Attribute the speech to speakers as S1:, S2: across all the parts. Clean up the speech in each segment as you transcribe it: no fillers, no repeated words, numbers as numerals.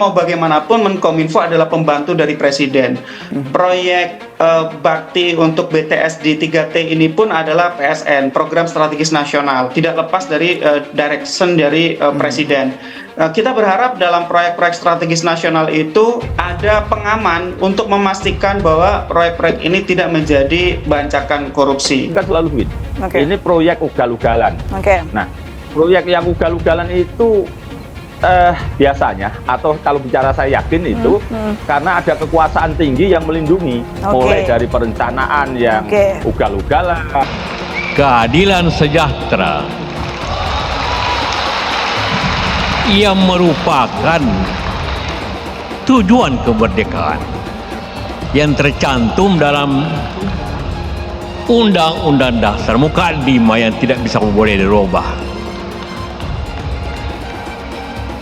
S1: Mau bagaimanapun Menkominfo adalah pembantu dari Presiden. Proyek bakti untuk BTS di 3T ini pun adalah PSN, Program Strategis Nasional, tidak lepas dari direction dari Presiden. Kita berharap dalam proyek-proyek strategis nasional itu ada pengaman untuk memastikan bahwa proyek-proyek ini tidak menjadi bancakan korupsi.
S2: Kan selalu ini proyek ugal-ugalan. Nah, proyek yang ugal-ugalan itu biasanya, atau kalau bicara saya yakin itu karena ada kekuasaan tinggi yang melindungi, mulai dari perencanaan yang ugal-ugalan.
S3: Keadilan sejahtera yang merupakan tujuan kemerdekaan yang tercantum dalam Undang-Undang Dasar Muka 5 yang tidak bisa boleh dirubah,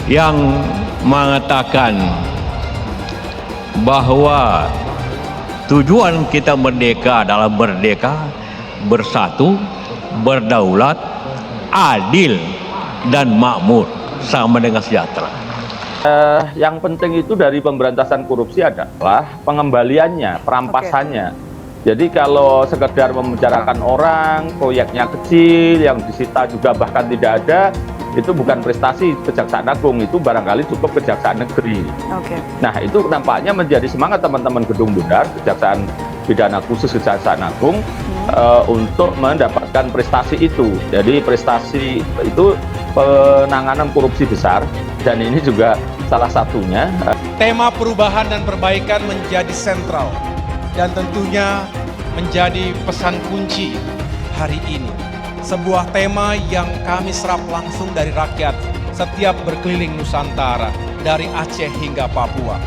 S3: yang mengatakan bahwa tujuan kita merdeka adalah merdeka, bersatu, berdaulat, adil, dan makmur, sama dengan sejahtera.
S2: Yang penting itu dari pemberantasan korupsi adalah pengembaliannya, perampasannya. Jadi kalau sekedar memenjarakan orang, proyeknya kecil, yang disita juga bahkan tidak ada, itu bukan prestasi Kejaksaan Agung, itu barangkali cukup Kejaksaan Negeri. Nah, itu nampaknya menjadi semangat teman-teman Gedung Bundar, Kejaksaan Pidana Khusus Kejaksaan Agung, untuk mendapatkan prestasi itu. Jadi prestasi itu penanganan korupsi besar, dan ini juga salah satunya.
S4: Tema perubahan dan perbaikan menjadi sentral, dan tentunya menjadi pesan kunci hari ini. Sebuah tema yang kami serap langsung dari rakyat setiap berkeliling Nusantara, dari Aceh hingga Papua.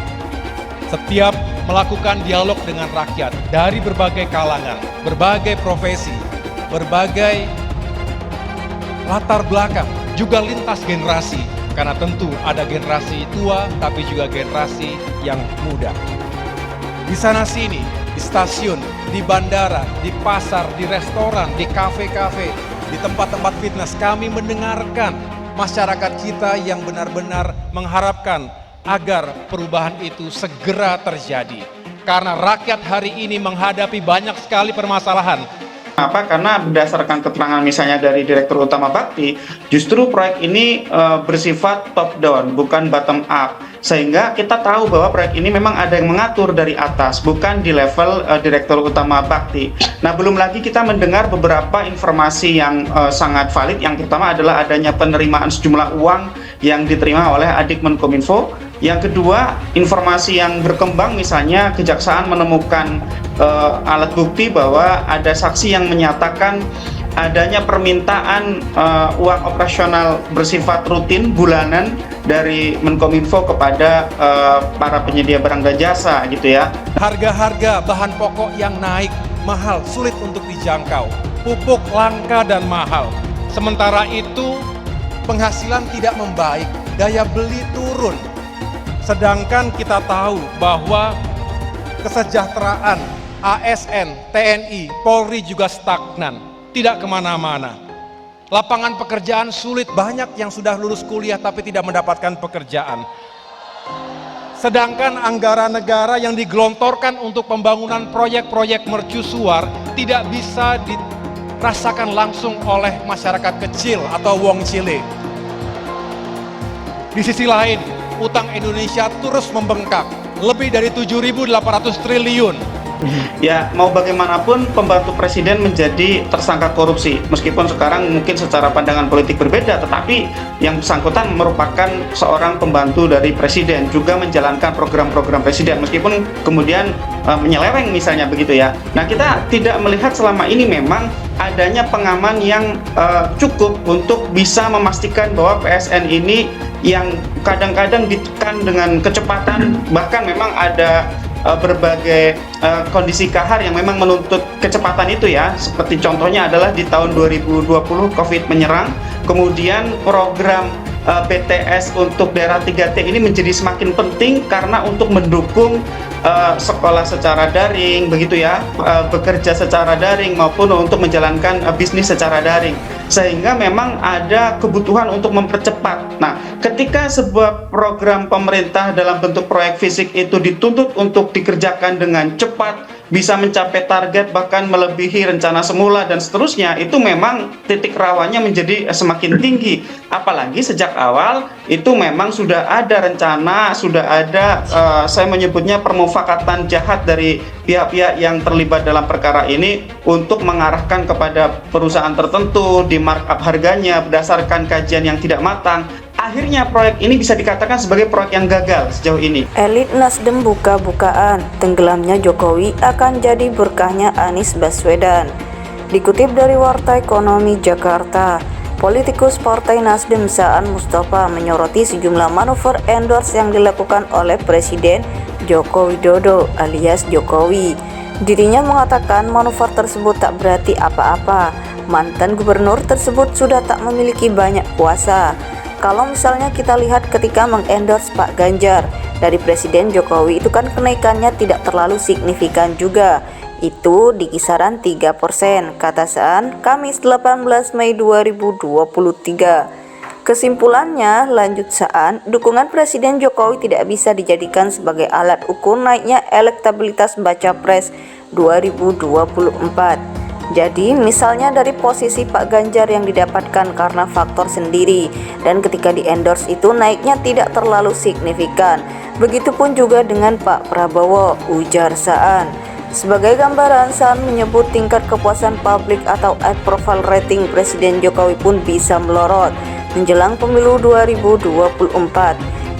S4: Setiap melakukan dialog dengan rakyat dari berbagai kalangan, berbagai profesi, berbagai latar belakang, juga lintas generasi. Karena tentu ada generasi tua, tapi juga generasi yang muda. Di sana sini, di stasiun, di bandara, di pasar, di restoran, di kafe-kafe, di tempat-tempat fitness, kami mendengarkan masyarakat kita yang benar-benar mengharapkan agar perubahan itu segera terjadi. Karena rakyat hari ini menghadapi banyak sekali permasalahan.
S1: Kenapa? Karena berdasarkan keterangan misalnya dari Direktur Utama Bakti, justru proyek ini bersifat top down, bukan bottom up. Sehingga kita tahu bahwa proyek ini memang ada yang mengatur dari atas, bukan di level Direktur Utama Bakti. Nah, belum lagi kita mendengar beberapa informasi yang sangat valid. Yang pertama adalah adanya penerimaan sejumlah uang yang diterima oleh Adik Menkominfo. Yang kedua, informasi yang berkembang misalnya Kejaksaan menemukan alat bukti bahwa ada saksi yang menyatakan adanya permintaan uang operasional bersifat rutin bulanan dari Menkominfo kepada para penyedia barang dan jasa gitu ya.
S4: Harga-harga bahan pokok yang naik mahal, sulit untuk dijangkau. Pupuk langka dan mahal. Sementara itu penghasilan tidak membaik, daya beli turun. Sedangkan kita tahu bahwa kesejahteraan ASN, TNI, Polri juga stagnan, tidak kemana-mana. Lapangan pekerjaan sulit, banyak yang sudah lulus kuliah tapi tidak mendapatkan pekerjaan. Sedangkan anggaran negara yang digelontorkan untuk pembangunan proyek-proyek mercusuar tidak bisa dirasakan langsung oleh masyarakat kecil atau wong cile. Di sisi lain, utang Indonesia terus membengkak, lebih dari 7.800 triliun.
S1: Ya, mau bagaimanapun pembantu presiden menjadi tersangka korupsi. Meskipun sekarang mungkin secara pandangan politik berbeda, tetapi yang bersangkutan merupakan seorang pembantu dari presiden, juga menjalankan program-program presiden, meskipun kemudian menyeleweng misalnya begitu ya. Nah, kita tidak melihat selama ini memang adanya pengaman yang cukup untuk bisa memastikan bahwa PSN ini yang kadang-kadang ditekan dengan kecepatan, bahkan memang ada berbagai kondisi kahar yang memang menuntut kecepatan itu ya. Seperti contohnya adalah di tahun 2020 COVID menyerang, kemudian program BTS untuk daerah 3T ini menjadi semakin penting karena untuk mendukung sekolah secara daring begitu ya, bekerja secara daring maupun untuk menjalankan bisnis secara daring. sehingga memang ada kebutuhan untuk mempercepat. Nah, ketika sebuah program pemerintah dalam bentuk proyek fisik itu dituntut untuk dikerjakan dengan cepat, bisa mencapai target bahkan melebihi rencana semula dan seterusnya, itu memang titik rawannya menjadi semakin tinggi. Apalagi sejak awal itu memang sudah ada rencana, sudah ada saya menyebutnya permufakatan jahat dari pihak-pihak yang terlibat dalam perkara ini untuk mengarahkan kepada perusahaan tertentu, di markup harganya berdasarkan kajian yang tidak matang. Akhirnya proyek ini bisa dikatakan sebagai proyek yang gagal sejauh ini.
S5: Elit Nasdem buka-bukaan, tenggelamnya Jokowi akan jadi berkahnya Anies Baswedan. Dikutip dari Warta Ekonomi Jakarta, politikus Partai Nasdem Saan Mustafa menyoroti sejumlah manuver endorse yang dilakukan oleh Presiden Joko Widodo alias Jokowi. Dirinya mengatakan manuver tersebut tak berarti apa-apa. Mantan gubernur tersebut sudah tak memiliki banyak kuasa. Kalau misalnya kita lihat ketika mengendorse Pak Ganjar dari Presiden Jokowi, itu kan kenaikannya tidak terlalu signifikan juga. Itu di kisaran 3%, kata Saan, Kamis 18 Mei 2023. Kesimpulannya, lanjut Saan, dukungan Presiden Jokowi tidak bisa dijadikan sebagai alat ukur naiknya elektabilitas baca pres 2024. Jadi misalnya dari posisi Pak Ganjar yang didapatkan karena faktor sendiri, dan ketika di endorse itu naiknya tidak terlalu signifikan. Begitupun juga dengan Pak Prabowo, ujar Saan. Sebagai gambaran, Saan menyebut tingkat kepuasan publik atau approval rating Presiden Jokowi pun bisa melorot menjelang pemilu 2024.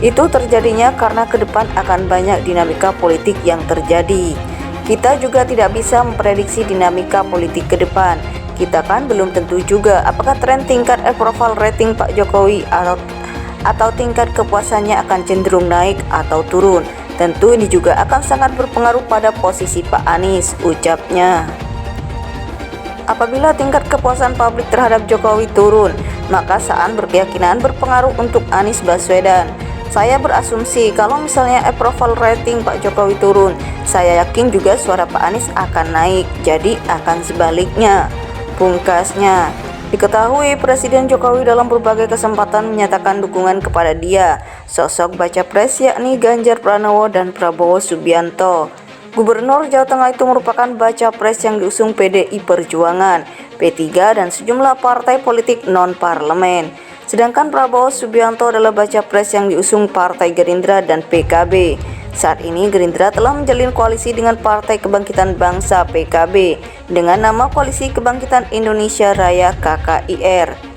S5: Itu terjadinya karena ke depan akan banyak dinamika politik yang terjadi. Kita juga tidak bisa memprediksi dinamika politik ke depan. Kita kan belum tentu juga apakah tren tingkat approval rating Pak Jokowi atau tingkat kepuasannya akan cenderung naik atau turun. Tentu ini juga akan sangat berpengaruh pada posisi Pak Anies, ucapnya. Apabila tingkat kepuasan publik terhadap Jokowi turun, maka Saan berkeyakinan berpengaruh untuk Anies Baswedan. Saya berasumsi kalau misalnya approval rating Pak Jokowi turun, saya yakin juga suara Pak Anies akan naik, jadi akan sebaliknya, pungkasnya. Diketahui Presiden Jokowi dalam berbagai kesempatan menyatakan dukungan kepada dia, sosok baca pres yakni Ganjar Pranowo dan Prabowo Subianto. Gubernur Jawa Tengah itu merupakan baca pres yang diusung PDI Perjuangan, P3 dan sejumlah partai politik non-parlemen. Sedangkan Prabowo Subianto adalah baca pres yang diusung Partai Gerindra dan PKB. Saat ini Gerindra telah menjalin koalisi dengan Partai Kebangkitan Bangsa PKB dengan nama Koalisi Kebangkitan Indonesia Raya KKIR.